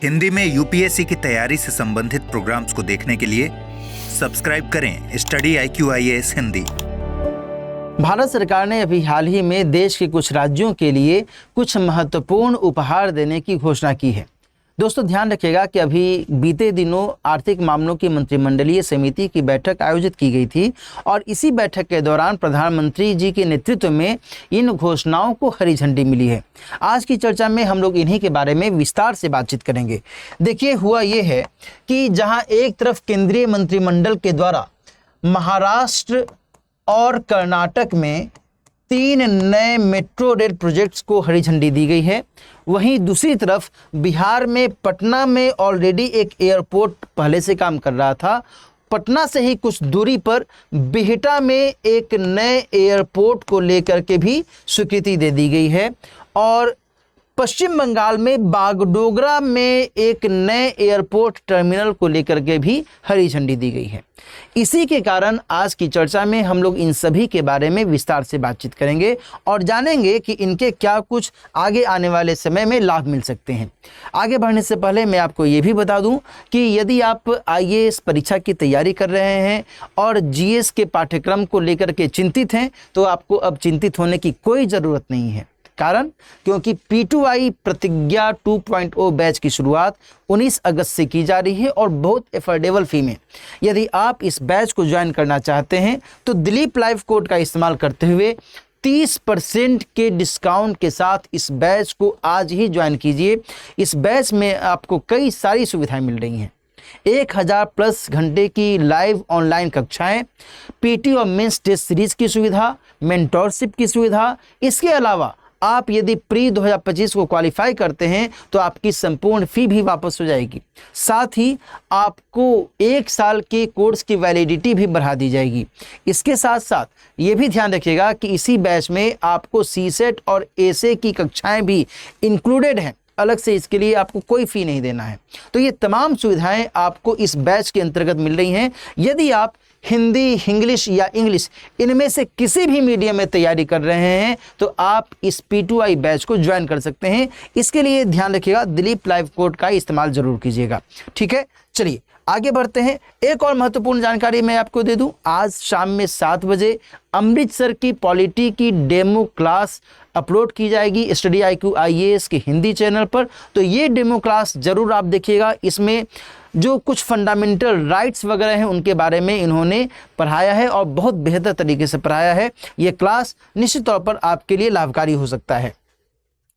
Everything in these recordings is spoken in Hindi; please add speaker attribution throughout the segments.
Speaker 1: हिंदी में यूपीएससी की तैयारी से संबंधित प्रोग्राम्स को देखने के लिए सब्सक्राइब करें स्टडी IQIAS हिंदी।
Speaker 2: भारत सरकार ने अभी हाल ही में देश के कुछ राज्यों के लिए कुछ महत्वपूर्ण उपहार देने की घोषणा की है। दोस्तों ध्यान रखिएगा कि अभी बीते दिनों आर्थिक मामलों की मंत्रिमंडलीय समिति की बैठक आयोजित की गई थी और इसी बैठक के दौरान प्रधानमंत्री जी के नेतृत्व में इन घोषणाओं को हरी झंडी मिली है। आज की चर्चा में हम लोग इन्हीं के बारे में विस्तार से बातचीत करेंगे। देखिए, हुआ ये है कि जहां एक तरफ केंद्रीय मंत्रिमंडल के द्वारा महाराष्ट्र और कर्नाटक में 3 नए मेट्रो रेल प्रोजेक्ट्स को हरी झंडी दी गई है, वहीं दूसरी तरफ बिहार में पटना में ऑलरेडी एक एयरपोर्ट पहले से काम कर रहा था। पटना से ही कुछ दूरी पर बिहटा में एक नए एयरपोर्ट को लेकर के भी स्वीकृति दे दी गई है और पश्चिम बंगाल में बागडोगरा में एक नए एयरपोर्ट टर्मिनल को लेकर के भी हरी झंडी दी गई है। इसी के कारण आज की चर्चा में हम लोग इन सभी के बारे में विस्तार से बातचीत करेंगे और जानेंगे कि इनके क्या कुछ आगे आने वाले समय में लाभ मिल सकते हैं। आगे बढ़ने से पहले मैं आपको ये भी बता दूं कि यदि आप IAS परीक्षा की तैयारी कर रहे हैं और GS के पाठ्यक्रम को लेकर के चिंतित हैं तो आपको अब चिंतित होने की कोई ज़रूरत नहीं है। कारण क्योंकि P2I प्रतिज्ञा 2.0 बैच की शुरुआत 19 अगस्त से की जा रही है और बहुत एफोर्डेबल फी में। यदि आप इस बैच को ज्वाइन करना चाहते हैं तो दिलीप लाइव कोड का इस्तेमाल करते हुए 30% के डिस्काउंट के साथ इस बैच को आज ही ज्वाइन कीजिए। इस बैच में आपको कई सारी सुविधाएं मिल रही हैं। 1000+ घंटे की लाइव ऑनलाइन कक्षाएं, PT और मेंस टेस्ट सीरीज की सुविधा, मेंटोरशिप की सुविधा। इसके अलावा आप यदि प्री 2025 को क्वालिफाई करते हैं तो आपकी संपूर्ण फी भी वापस हो जाएगी। साथ ही आपको 1 साल के कोर्स की वैलिडिटी भी बढ़ा दी जाएगी। इसके साथ साथ ये भी ध्यान रखिएगा कि इसी बैच में आपको CSET और ASA की कक्षाएं भी इंक्लूडेड हैं। अलग से इसके लिए आपको कोई फ़ी नहीं देना है। तो ये तमाम सुविधाएं आपको इस बैच के अंतर्गत मिल रही हैं। यदि आप हिंदी, इंग्लिश या इंग्लिश इनमें से किसी भी मीडियम में तैयारी कर रहे हैं तो आप इस P2I बैच को ज्वाइन कर सकते हैं। इसके लिए ध्यान रखिएगा, दिलीप लाइव कोड का इस्तेमाल जरूर कीजिएगा। ठीक है, चलिए आगे बढ़ते हैं। एक और महत्वपूर्ण जानकारी मैं आपको दे दूं, आज शाम में 7 बजे अमृतसर की पॉलिटी की डेमो क्लास अपलोड की जाएगी स्टडी IQIAS के हिंदी चैनल पर। तो ये डेमो क्लास जरूर आप देखिएगा। इसमें जो कुछ फंडामेंटल राइट्स वगैरह हैं उनके बारे में इन्होंने पढ़ाया है और बहुत बेहतर तरीके से पढ़ाया है। ये क्लास निश्चित तौर पर आपके लिए लाभकारी हो सकता है।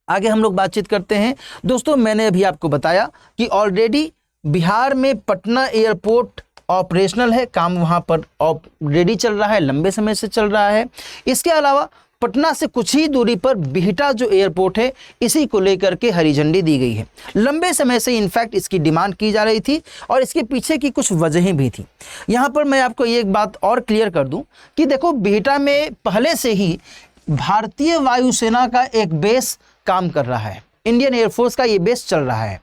Speaker 2: आगे हम लोग बातचीत करते हैं। दोस्तों, मैंने अभी आपको बताया कि ऑलरेडी बिहार में पटना एयरपोर्ट ऑपरेशनल है, काम वहाँ पर ऑलरेडी चल रहा है, लंबे समय से चल रहा है। इसके अलावा पटना से कुछ ही दूरी पर बिहटा जो एयरपोर्ट है, इसी को लेकर के हरी झंडी दी गई है। लंबे समय से इनफैक्ट इसकी डिमांड की जा रही थी और इसके पीछे की कुछ वजहें भी थी। यहाँ पर मैं आपको एक बात और क्लियर कर दूं कि देखो, बिहटा में पहले से ही भारतीय वायुसेना का एक बेस काम कर रहा है। इंडियन एयरफोर्स का ये बेस चल रहा है।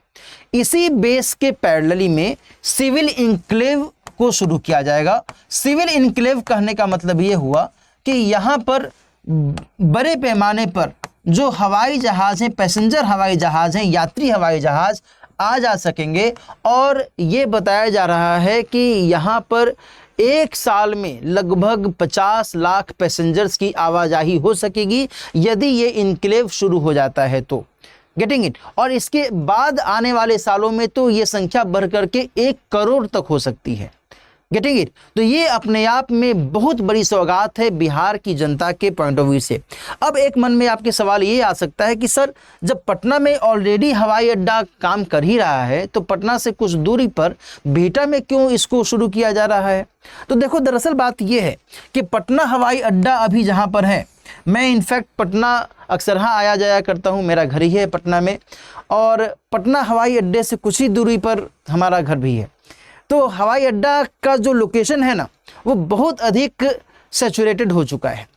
Speaker 2: इसी बेस के पैरेलली में सिविल इंक्लेव को शुरू किया जाएगा। सिविल इंक्लेव कहने का मतलब ये हुआ कि यहाँ पर बड़े पैमाने पर जो हवाई जहाज हैं, पैसेंजर हवाई जहाज हैं, यात्री हवाई जहाज आ जा सकेंगे और ये बताया जा रहा है कि यहाँ पर 1 साल में लगभग 50 लाख पैसेंजर्स की आवाजाही हो सकेगी यदि ये इनक्लेव शुरू हो जाता है तो। Getting it? और इसके बाद आने वाले सालों में तो ये संख्या बढ़ करके 1 करोड़ तक हो सकती है। Getting it? तो ये अपने आप में बहुत बड़ी सौगात है बिहार की जनता के पॉइंट ऑफ व्यू से। अब एक मन में आपके सवाल ये आ सकता है कि सर, जब पटना में ऑलरेडी हवाई अड्डा काम कर ही रहा है तो पटना से कुछ दूरी पर बिहटा में क्यों इसको शुरू किया जा रहा है? तो देखो, दरअसल बात ये है कि पटना हवाई अड्डा अभी जहाँ पर है, मैं इनफैक्ट पटना अक्सर हाँ आया जाया करता हूँ, मेरा घर ही है पटना में और पटना हवाई अड्डे से कुछ ही दूरी पर हमारा घर भी है। तो हवाई अड्डा का जो लोकेशन है ना, वो बहुत अधिक सैचुरेटेड हो चुका है।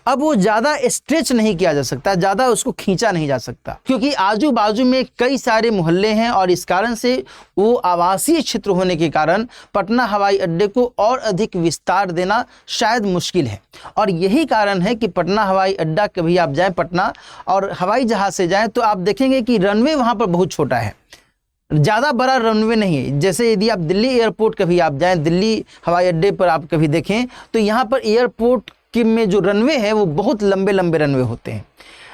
Speaker 2: अब वो ज़्यादा स्ट्रेच नहीं किया जा सकता, ज़्यादा उसको खींचा नहीं जा सकता, क्योंकि आजू बाजू में कई सारे मोहल्ले हैं और इस कारण से वो आवासीय क्षेत्र होने के कारण पटना हवाई अड्डे को और अधिक विस्तार देना शायद मुश्किल है। और यही कारण है कि पटना हवाई अड्डा कभी आप जाएं पटना और हवाई जहाज़ से जाएं तो आप देखेंगे कि रनवे वहाँ पर बहुत छोटा है। ज़्यादा बड़ा रनवे नहीं है। जैसे यदि आप दिल्ली एयरपोर्ट कभी आप जाएं, दिल्ली हवाई अड्डे पर आप कभी देखें तो यहाँ पर एयरपोर्ट के में जो रनवे है वो बहुत लंबे लंबे रनवे होते हैं,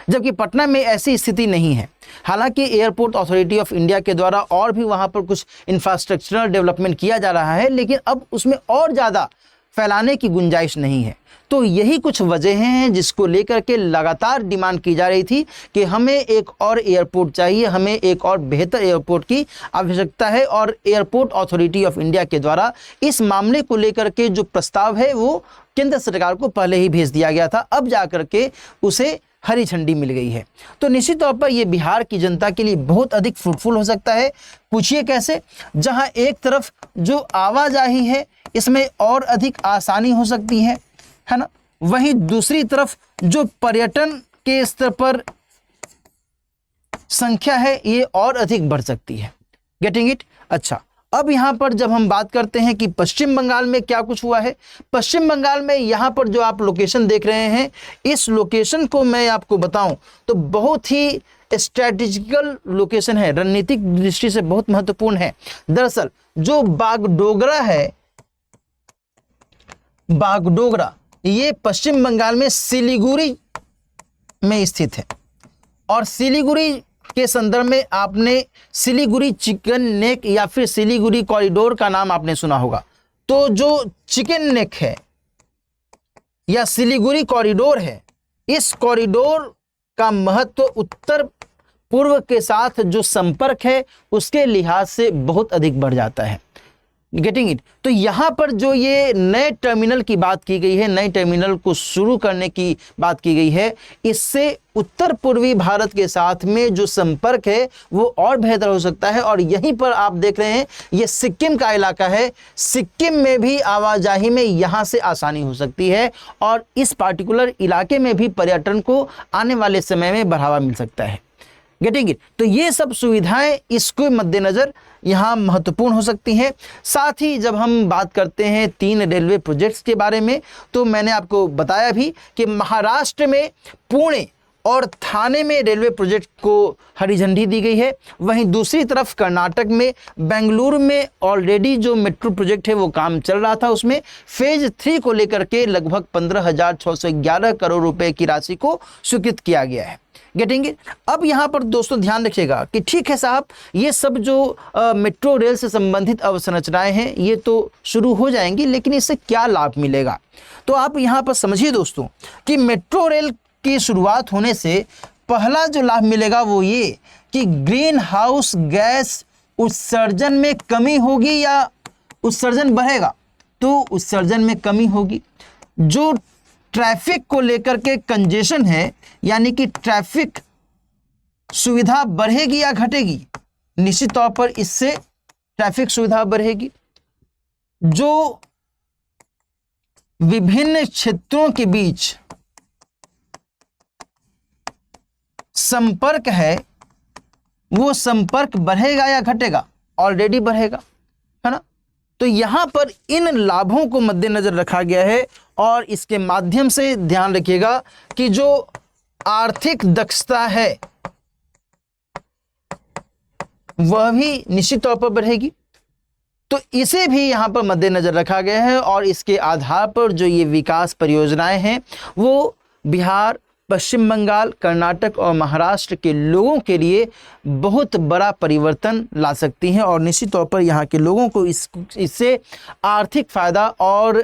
Speaker 2: जबकि पटना में ऐसी स्थिति नहीं है। हालांकि एयरपोर्ट अथॉरिटी ऑफ इंडिया के द्वारा और भी वहाँ पर कुछ इंफ्रास्ट्रक्चरल डेवलपमेंट किया जा रहा है, लेकिन अब उसमें और ज़्यादा फैलाने की गुंजाइश नहीं है। तो यही कुछ वजहें हैं जिसको लेकर के लगातार डिमांड की जा रही थी कि हमें एक और एयरपोर्ट चाहिए, हमें एक और बेहतर एयरपोर्ट की आवश्यकता है। और एयरपोर्ट अथॉरिटी ऑफ इंडिया के द्वारा इस मामले को लेकर के जो प्रस्ताव है वो केंद्र सरकार को पहले ही भेज दिया गया था, अब जा कर के उसे हरी झंडी मिल गई है। तो निश्चित तौर पर ये बिहार की जनता के लिए बहुत अधिक फ्रूटफुल हो सकता है। पूछिए कैसे? जहां एक तरफ जो आवाजाही है इसमें और अधिक आसानी हो सकती है ना, वहीं दूसरी तरफ जो पर्यटन के स्तर पर संख्या है ये और अधिक बढ़ सकती है। Getting it? अच्छा, अब यहाँ पर जब हम बात करते हैं कि पश्चिम बंगाल में क्या कुछ हुआ है, पश्चिम बंगाल में यहाँ पर जो आप लोकेशन देख रहे हैं, इस लोकेशन को मैं आपको बताऊं तो बहुत ही स्ट्रैटेजिकल लोकेशन है, रणनीतिक दृष्टि से बहुत महत्वपूर्ण है। दरअसल जो बागडोगरा है, बागडोगरा ये पश्चिम बंगाल में सिलीगुड़ी में स्थित है। और सिलीगुड़ी के संदर्भ में आपने सिलीगुड़ी चिकन नेक या फिर सिलीगुड़ी कॉरिडोर का नाम आपने सुना होगा। तो जो चिकन नेक है या सिलीगुड़ी कॉरिडोर है, इस कॉरिडोर का महत्व उत्तर पूर्व के साथ जो संपर्क है उसके लिहाज से बहुत अधिक बढ़ जाता है। Getting it? तो यहाँ पर जो ये नए टर्मिनल की बात की गई है, नए टर्मिनल को शुरू करने की बात की गई है, इससे उत्तर पूर्वी भारत के साथ में जो संपर्क है वो और बेहतर हो सकता है। और यहीं पर आप देख रहे हैं ये सिक्किम का इलाका है, सिक्किम में भी आवाजाही में यहाँ से आसानी हो सकती है और इस पार्टिकुलर इलाके में भी पर्यटन को आने वाले समय में बढ़ावा मिल सकता है। Getting it? तो ये सब सुविधाएं इसको मद्देनजर यहाँ महत्वपूर्ण हो सकती हैं। साथ ही जब हम बात करते हैं 3 रेलवे प्रोजेक्ट्स के बारे में, तो मैंने आपको बताया भी कि महाराष्ट्र में पुणे और थाने में रेलवे प्रोजेक्ट को हरी झंडी दी गई है। वहीं दूसरी तरफ कर्नाटक में बेंगलुरु में ऑलरेडी जो मेट्रो प्रोजेक्ट है वो काम चल रहा था, उसमें फेज 3 को लेकर के लगभग 15,611 करोड़ रुपए की राशि को स्वीकृत किया गया है। Getting it? अब यहाँ पर दोस्तों ध्यान रखिएगा कि ठीक है साहब, ये सब जो मेट्रो रेल से संबंधित अवसंरचनाएं हैं ये तो शुरू हो जाएंगी, लेकिन इससे क्या लाभ मिलेगा? तो आप यहाँ पर समझिए दोस्तों कि मेट्रो रेल की शुरुआत होने से पहला जो लाभ मिलेगा वो ये कि ग्रीन हाउस गैस उत्सर्जन में कमी होगी या उत्सर्जन बढ़ेगा? तो उत्सर्जन में कमी होगी। जो ट्रैफिक को लेकर के कंजेशन है, यानी कि ट्रैफिक सुविधा बढ़ेगी या घटेगी? निश्चित तौर पर इससे ट्रैफिक सुविधा बढ़ेगी। जो विभिन्न क्षेत्रों के बीच संपर्क है वो संपर्क बढ़ेगा या घटेगा? ऑलरेडी बढ़ेगा, है ना? तो यहां पर इन लाभों को मद्देनजर रखा गया है और इसके माध्यम से ध्यान रखिएगा कि जो आर्थिक दक्षता है वह भी निश्चित तौर पर बढ़ेगी। तो इसे भी यहां पर मद्देनजर रखा गया है और इसके आधार पर जो ये विकास परियोजनाएं हैं वो बिहार, पश्चिम बंगाल, कर्नाटक और महाराष्ट्र के लोगों के लिए बहुत बड़ा परिवर्तन ला सकती हैं और निश्चित तौर पर यहाँ के लोगों को इससे आर्थिक फ़ायदा और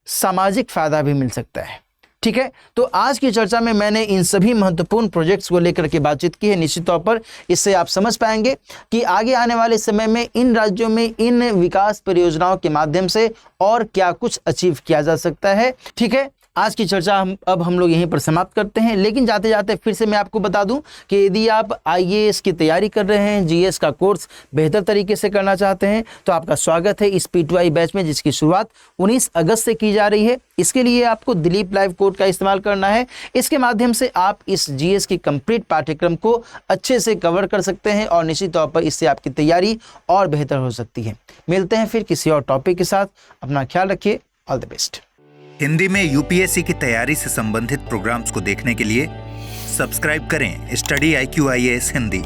Speaker 2: सामाजिक फ़ायदा भी मिल सकता है। ठीक है, तो आज की चर्चा में मैंने इन सभी महत्वपूर्ण प्रोजेक्ट्स को लेकर के बातचीत की है। निश्चित तौर पर इससे आप समझ पाएंगे कि आगे आने वाले समय में इन राज्यों में इन विकास परियोजनाओं के माध्यम से और क्या कुछ अचीव किया जा सकता है। ठीक है, आज की चर्चा हम लोग यहीं पर समाप्त करते हैं, लेकिन जाते जाते फिर से मैं आपको बता दूं कि यदि आप आईएएस की तैयारी कर रहे हैं, जीएस का कोर्स बेहतर तरीके से करना चाहते हैं, तो आपका स्वागत है इस P2I बैच में, जिसकी शुरुआत 19 अगस्त से की जा रही है। इसके लिए आपको दिलीप लाइव कोड का इस्तेमाल करना है। इसके माध्यम से आप इस जीएस की कंप्लीट पाठ्यक्रम को अच्छे से कवर कर सकते हैं और निश्चित तौर पर इससे आपकी तैयारी और बेहतर हो सकती है। मिलते हैं फिर किसी और टॉपिक के साथ। अपना ख्याल रखिए। All the best.
Speaker 1: हिंदी में यूपीएससी की तैयारी से संबंधित प्रोग्राम्स को देखने के लिए सब्सक्राइब करें स्टडी IQ IAS हिंदी।